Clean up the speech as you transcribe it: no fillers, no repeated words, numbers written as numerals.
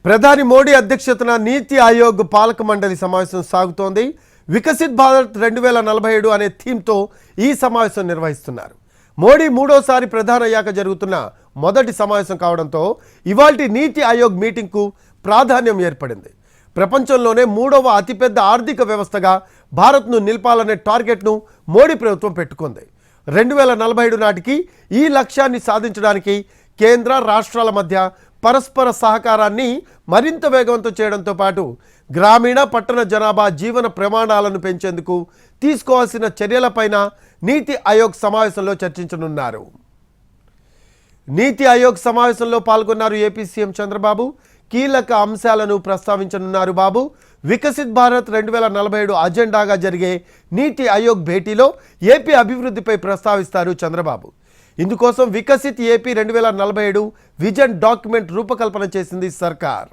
ప్రధాని మోడీ అధ్యక్షతన నీతి ఆయోగ్ పాలక మండలి సమావేశం సాగుతోంది. వికసిత్ భారత్ 2047 అనే థీమ్తో ఈ సమావేశం నిర్వహిస్తున్నారు. మోడీ మూడోసారి ప్రధానయ్యాక జరుగుతున్న మొదటి సమావేశం కావడంతో ఇవాల్టి నీతి ఆయోగ్ మీటింగ్కు ప్రాధాన్యం ఏర్పడింది. ప్రపంచంలోనే మూడవ అతిపెద్ద ఆర్థిక వ్యవస్థగా భారత్ను నిలపాలనే టార్గెట్ను మోడీ ప్రభుత్వం పెట్టుకుంది. 2047 నాటికి ఈ లక్ష్యాన్ని సాధించడానికి కేంద్ర రాష్ట్రాల మధ్య పరస్పర సహకారాన్ని మరింత వేగవంతం చేయడంతో పాటు గ్రామీణ పట్టణ జనాభా జీవన ప్రమాణాలను పెంచేందుకు తీసుకోవాల్సిన చర్యలపైన నీతి ఆయోగ్ సమావేశంలో చర్చించనున్నారు. నీతి ఆయోగ్ సమావేశంలో పాల్గొన్నారు ఏపీ సీఎం చంద్రబాబు. కీలక అంశాలను ప్రస్తావించనున్నారు బాబు. వికసిత్ భారత్ 2047 అజెండాగా జరిగే నీతి ఆయోగ్ భేటీలో ఏపీ అభివృద్ధిపై ప్రస్తావిస్తారు చంద్రబాబు. ఇందుకోసం వికసిత్ ఏపీ 2047 విజన్ డాక్యుమెంట్ రూపకల్పన చేసింది సర్కార్.